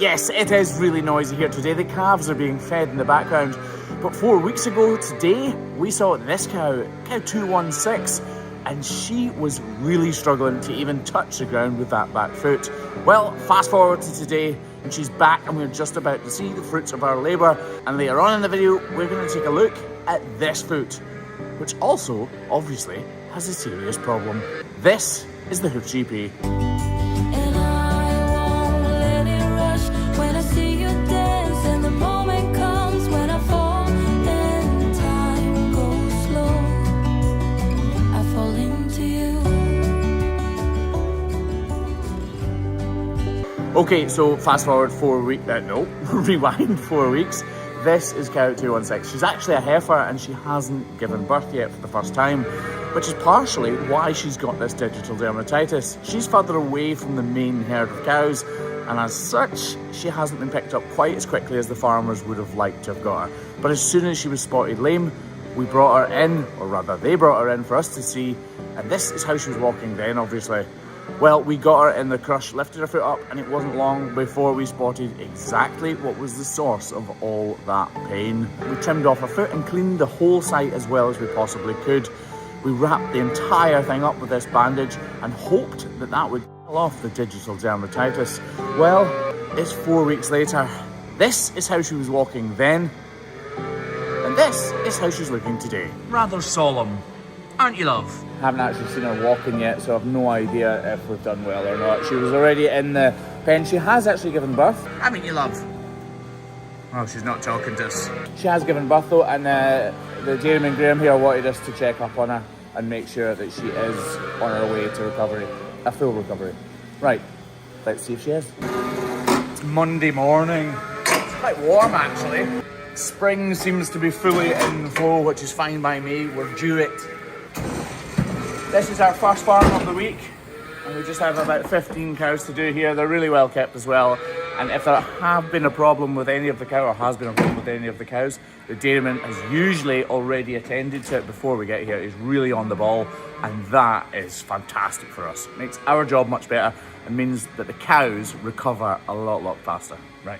Yes, it is really noisy here today. The calves are being fed in the background. But 4 weeks ago today, we saw this cow 216, and she was really struggling to even touch the ground with that back foot. Well, fast forward to today, and she's back, and we're just about to see the fruits of our labour. And later on in the video, we're going to take a look at this foot, which also, obviously, has a serious problem. This is the Hoof GP. Okay, so fast forward 4 weeks, rewind 4 weeks. This is cow 216. She's actually a heifer and she hasn't given birth yet for the first time, which is partially why she's got this digital dermatitis. She's further away from the main herd of cows, and as such, she hasn't been picked up quite as quickly as the farmers would have liked to have got her. But as soon as she was spotted lame, we brought her in, or rather they brought her in for us to see, and this is how she was walking then, obviously. Well, we got her in the crush, lifted her foot up, and it wasn't long before we spotted exactly what was the source of all that pain. We trimmed off her foot and cleaned the whole site as well as we possibly could. We wrapped the entire thing up with this bandage and hoped that that would kill off the digital dermatitis. Well, it's 4 weeks later. This is how she was walking then, and this is how she's looking today. Rather solemn, aren't you, love? Haven't actually seen her walking yet, so I've no idea if we've done well or not. She was already in the pen. She has actually given birth. Haven't you, love? Oh, she's not talking to us. She has given birth though, and the dairyman Graham here wanted us to check up on her and make sure that she is on her way to recovery, a full recovery. Right, let's see if she is. It's Monday morning. It's quite warm actually. Spring seems to be fully in flow, which is fine by me. We're due it. This is our first farm of the week, and we just have about 15 cows to do here. They're really well kept as well, and if there have been a problem with any of the cows, or has been a problem with any of the cows, the dairyman has usually already attended to it before we get here. He's really on the ball, and that is fantastic for us. Makes our job much better and means that the cows recover a lot faster. Right.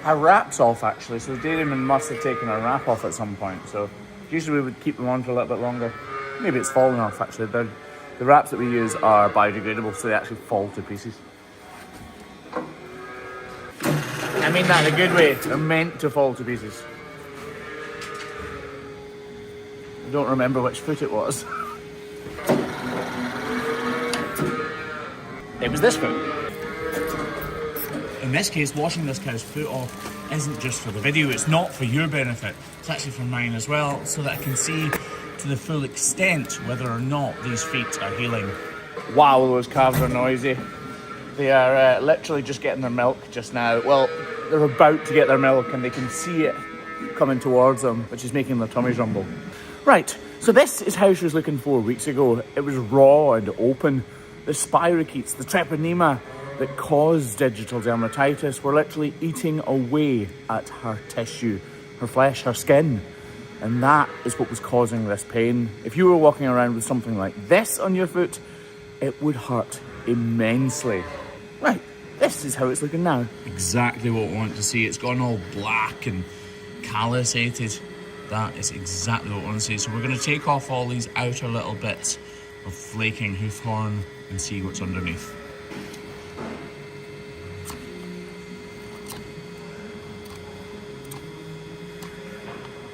Our wrap's off actually, so the dairyman must have taken our wrap off at some point. So usually we would keep them on for a little bit longer. Maybe it's fallen off actually. The wraps that we use are biodegradable, so they actually fall to pieces. I mean that in a good way. They're meant to fall to pieces. I don't remember which foot it was. It was this foot. In this case, washing this cow's foot off isn't just for the video, it's not for your benefit, it's actually for mine as well, so that I can see to the full extent whether or not these feet are healing. Wow, those calves are noisy. They are literally just getting their milk just now. Well, they're about to get their milk and they can see it coming towards them, which is making their tummies rumble. Right, so this is how she was looking 4 weeks ago. It was raw and open. The spirochetes, the treponema that caused digital dermatitis were literally eating away at her tissue, her flesh, her skin. And that is what was causing this pain. If you were walking around with something like this on your foot, it would hurt immensely. Right, this is how it's looking now. Exactly what we want to see. It's gone all black and callusated. That is exactly what we want to see. So we're going to take off all these outer little bits of flaking hoof horn and see what's underneath.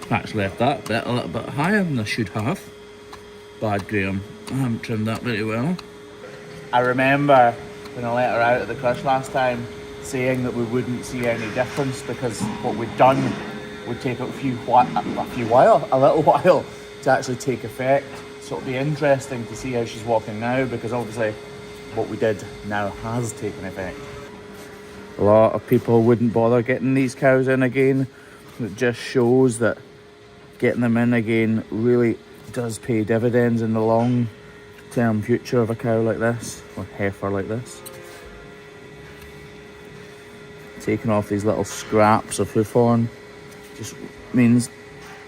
Actually left that bit a little bit higher than I should have. Bad, Graham. I haven't trimmed that very well. I remember when I let her out at the crush last time saying that we wouldn't see any difference because what we'd done would take a little while to actually take effect. So it'll be interesting to see how she's walking now, because obviously what we did now has taken effect. A lot of people wouldn't bother getting these cows in again. It just shows that getting them in again really does pay dividends in the long-term future of a cow like this, or heifer like this. taking off these little scraps of hoof horn just means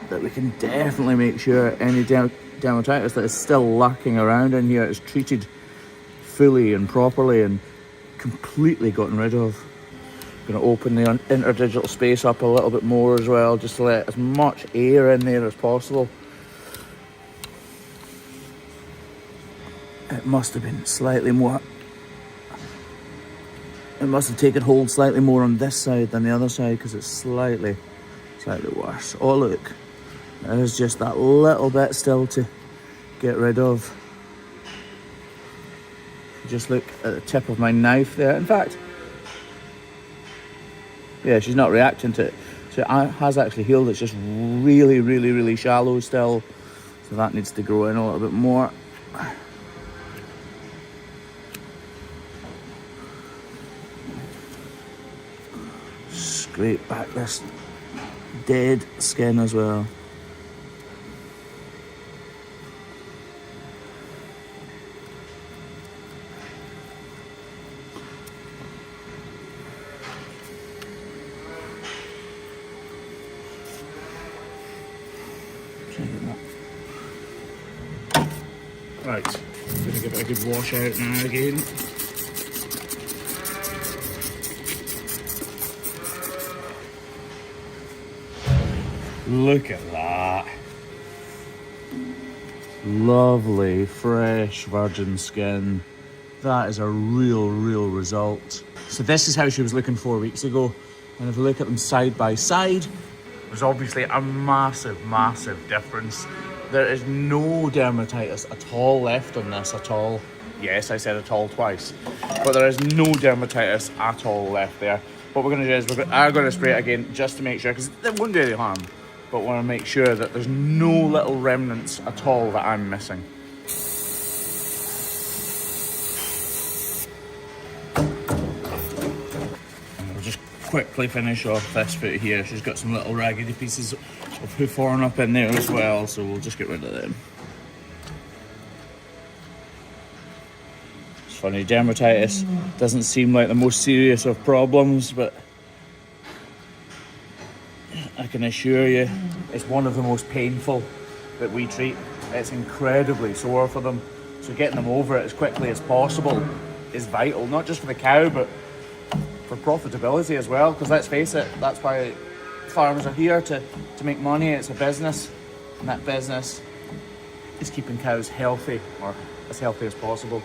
that we can definitely make sure any dermatitis that is still lurking around in here is treated fully and properly and completely gotten rid of. Going to open the interdigital space up a little bit more as well, just to let as much air in there as possible. It must have been slightly more. It must have taken hold slightly more on this side than the other side, because it's slightly worse. Oh look, there's just that little bit still to get rid of. Just look at the tip of my knife there. In fact, yeah, she's not reacting to it. So it has actually healed. It's just really, really, really shallow still. So that needs to grow in a little bit more. Scrape back this dead skin as well. Right, I'm going to give it a good wash out now again. Look at that. Lovely, fresh, virgin skin. That is a real result. So this is how she was looking 4 weeks ago. And if we look at them side by side, there's obviously a massive difference. There is no dermatitis at all left on this at all. Yes, I said at all twice. But there is no dermatitis at all left there. What we're going to do is we're going to spray it again just to make sure, because it won't do any harm. But we want to make sure that there's no little remnants at all that I'm missing. And we'll just quickly finish off this foot here. She's got some little raggedy pieces of hoof horn up in there as well, so we'll just get rid of them. It's funny, dermatitis doesn't seem like the most serious of problems, but I can assure you it's one of the most painful that we treat. It's incredibly sore for them, so getting them over it as quickly as possible is vital, not just for the cow but for profitability as well, because let's face it, that's why farmers are here, to make money. It's a business, and that business is keeping cows healthy, or as healthy as possible,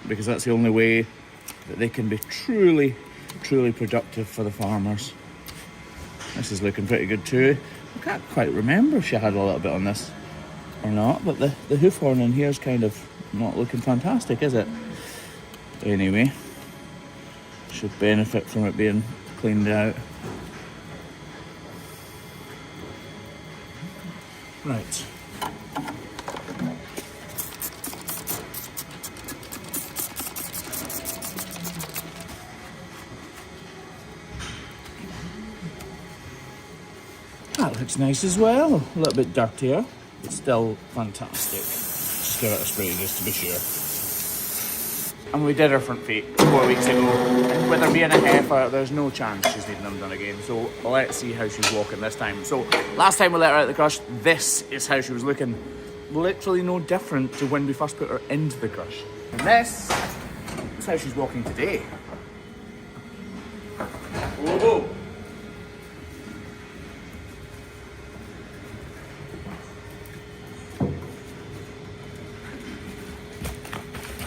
because that's the only way that they can be truly productive for the farmers. This is looking pretty good too. I can't quite remember if she had a little bit on this or not, but the hoof horn in here is kind of not looking fantastic, is it? Anyway, should benefit from it being cleaned out. Right. That looks nice as well. A little bit dirtier, but still fantastic. Just give it a spray just to be sure. And we did her front feet 4 weeks ago. And with her being a heifer, there's no chance she's needing them done again. So let's see how she's walking this time. So last time we let her out of the crush, this is how she was looking. Literally no different to when we first put her into the crush. And this is how she's walking today. Whoa.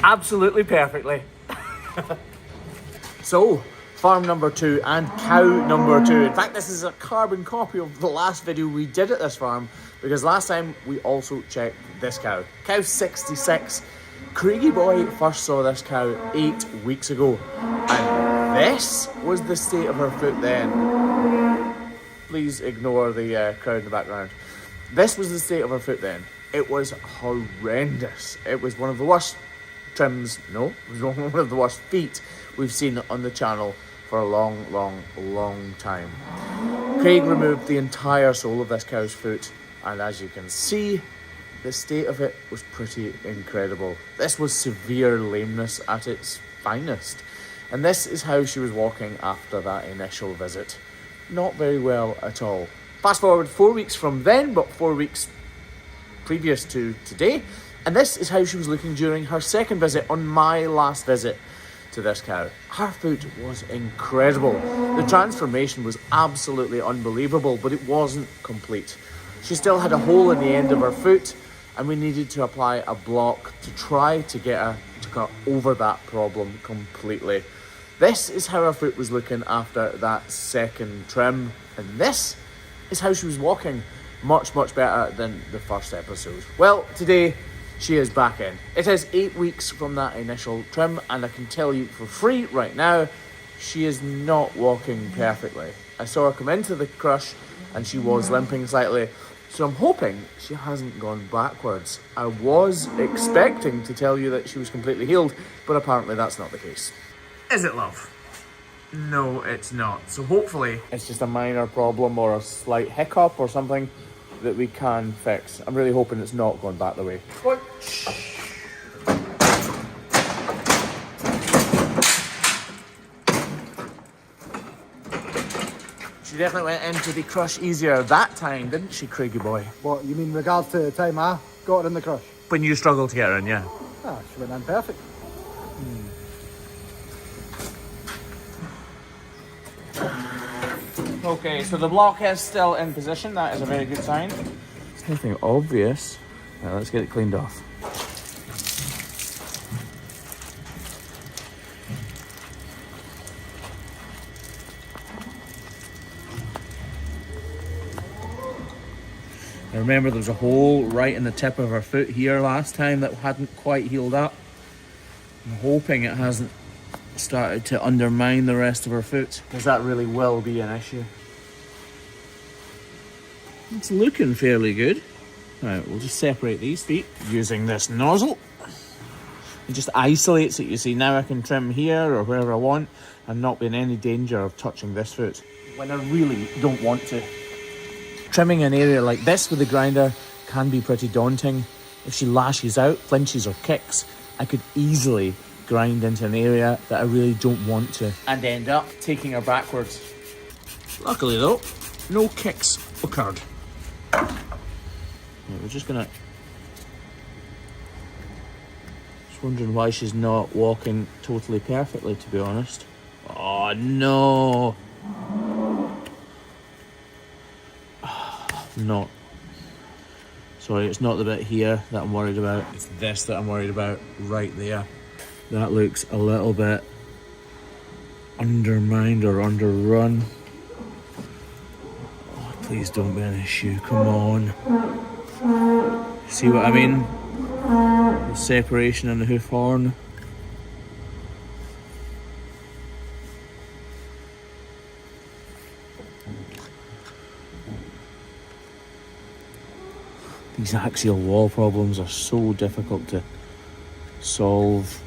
Absolutely perfectly. So, farm number 2 and cow number 2. In fact, this is a carbon copy of the last video we did at this farm, because last time we also checked this cow. Cow 66. Craigie boy first saw this cow 8 weeks ago, and this was the state of her foot then. Please ignore the crowd in the background. This was the state of her foot then. It was horrendous. It was one of the worst trims, no, it was one of the worst feet we've seen on the channel for a long time. Craig removed the entire sole of this cow's foot, and as you can see, the state of it was pretty incredible. This was severe lameness at its finest. And this is how she was walking after that initial visit. Not very well at all. Fast forward 4 weeks from then, but 4 weeks previous to today. And this is how she was looking during her second visit on my last visit to this cow. Her foot was incredible. The transformation was absolutely unbelievable, but it wasn't complete. She still had a hole in the end of her foot, and we needed to apply a block to try to get her to go over that problem completely. This is how her foot was looking after that second trim, and this is how she was walking. Much, much better than the first episode. Well, today she is back in. It is 8 weeks from that initial trim, and I can tell you for free right now, she is not walking perfectly. I saw her come into the crush and she was limping slightly, so I'm hoping she hasn't gone backwards. I was expecting to tell you that she was completely healed, but apparently that's not the case. Is it, love? No, it's not. So hopefully it's just a minor problem or a slight hiccup or something that we can fix. I'm really hoping it's not going back the way. She definitely went into the crush easier that time, didn't she, Craigie boy? What, you mean regards to the time I got her in the crush? When you struggled to get her in, yeah. Ah, she went in perfect. Okay, so the block is still in position. That is a very good sign. It's nothing obvious. Now let's get it cleaned off. Now remember, there was a hole right in the tip of her foot here last time that hadn't quite healed up. I'm hoping it hasn't started to undermine the rest of her foot, because that really will be an issue. It's looking fairly good. Right, we'll just separate these feet using this nozzle. It just isolates it, you see. Now I can trim here or wherever I want and not be in any danger of touching this foot when I really don't want to. Trimming an area like this with the grinder can be pretty daunting. If she lashes out, flinches or kicks, I could easily grind into an area that I really don't want to and end up taking her backwards. Luckily though, no kicks occurred. We're just wondering why she's not walking totally perfectly, to be honest. Oh no! Not. Sorry, it's not the bit here that I'm worried about. It's this that I'm worried about right there. That looks a little bit undermined or underrun. Oh, please don't be an issue. Come on. See what I mean? The separation in the hoof horn. These axial wall problems are so difficult to solve.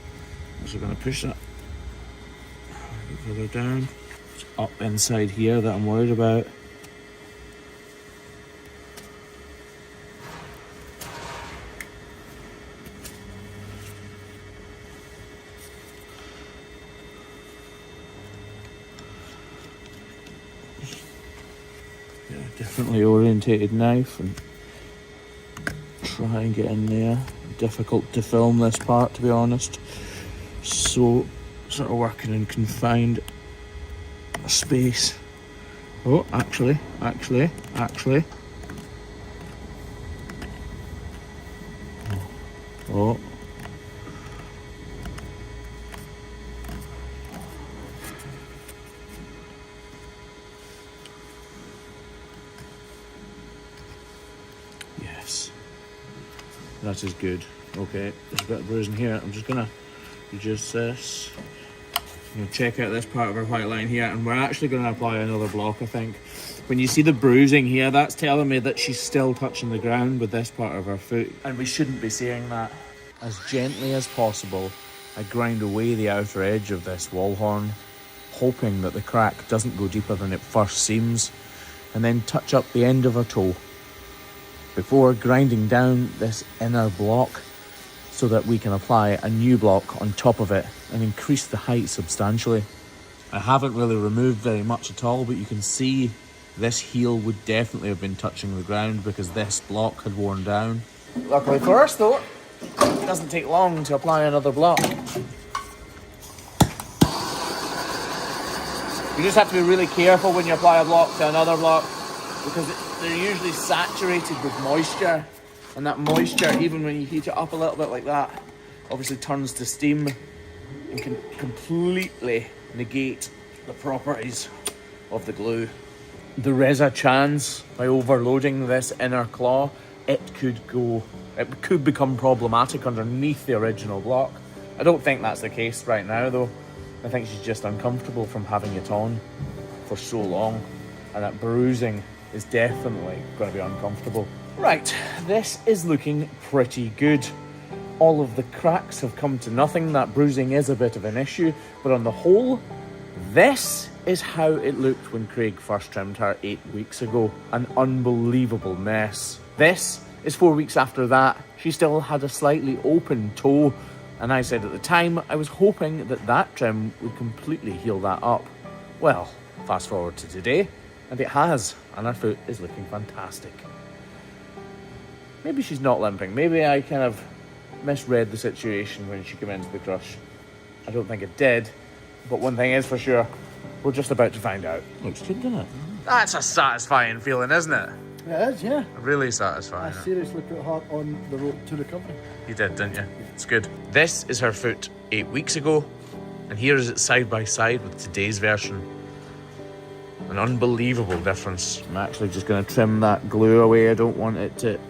So we're going to push that a bit further down. It's up inside here that I'm worried about. Yeah, differently orientated knife and try and get in there. Difficult to film this part, to be honest. So, sort of working in confined space. Oh, actually. Oh. Yes. That is good. Okay, there's a bit of bruising here. I'm just gonna reduce this. I'm gonna check out this part of our white line here, and we're actually gonna apply another block, I think. When you see the bruising here, that's telling me that she's still touching the ground with this part of her foot. And we shouldn't be seeing that. As gently as possible, I grind away the outer edge of this wall horn, hoping that the crack doesn't go deeper than it first seems, and then touch up the end of her toe before grinding down this inner block so that we can apply a new block on top of it and increase the height substantially. I haven't really removed very much at all, but you can see this heel would definitely have been touching the ground because this block had worn down. Luckily for us though, it doesn't take long to apply another block. You just have to be really careful when you apply a block to another block because they're usually saturated with moisture, and that moisture, even when you heat it up a little bit like that, obviously turns to steam and can completely negate the properties of the glue. There is a chance by overloading this inner claw, it could become problematic underneath the original block. I don't think that's the case right now though. I think she's just uncomfortable from having it on for so long, and that bruising is definitely going to be uncomfortable. Right, this is looking pretty good. All of the cracks have come to nothing. That bruising is a bit of an issue, but on the whole, this is how it looked when Craig first trimmed her 8 weeks ago. An unbelievable mess. This is 4 weeks after that. She still had a slightly open toe, and I said at the time I was hoping that that trim would completely heal that up. Well, fast forward to today, and it has, and her foot is looking fantastic. Maybe she's not limping. Maybe I kind of misread the situation when she came into the crush. I don't think it did, but one thing is for sure, we're just about to find out. Looks good, doesn't it? That's a satisfying feeling, isn't it? It is, yeah. Really satisfying. I seriously put her on the road to recovery. You did, didn't you? It's good. This is her foot 8 weeks ago, and here is it side by side with today's version. An unbelievable difference. I'm actually just going to trim that glue away. I don't want it to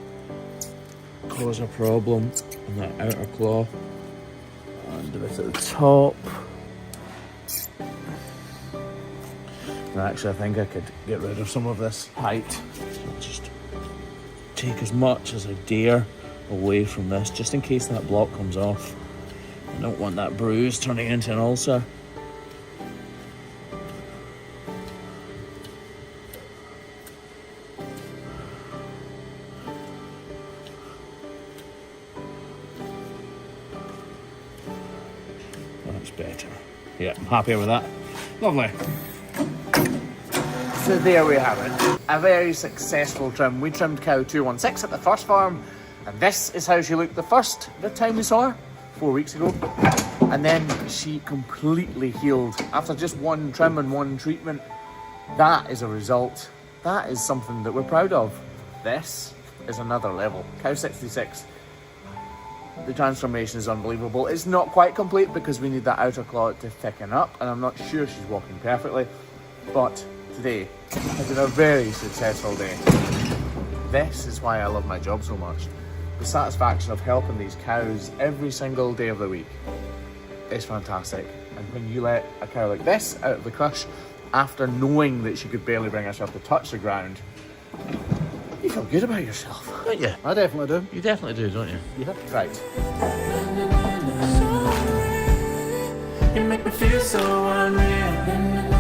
cause a problem on that outer claw. And a bit at the top. And actually, I think I could get rid of some of this height. So I'll just take as much as I dare away from this, just in case that block comes off. I don't want that bruise turning into an ulcer. That's better. Yeah, I'm happy with that. Lovely. So there we have it. A very successful trim. We trimmed cow 216 at the first farm, and this is how she looked the time we saw her 4 weeks ago. And then she completely healed after just one trim and one treatment. That is a result. That is something that we're proud of. This is another level. Cow 66. The transformation is unbelievable. It's not quite complete because we need that outer claw to thicken up, and I'm not sure she's walking perfectly, but today has been a very successful day. This is why I love my job so much. The satisfaction of helping these cows every single day of the week is fantastic. And when you let a cow like this out of the crush after knowing that she could barely bring herself to touch the ground, you feel good about yourself, don't you? I definitely do. You definitely do, don't you? Yeah. Right. You make me feel so unreal.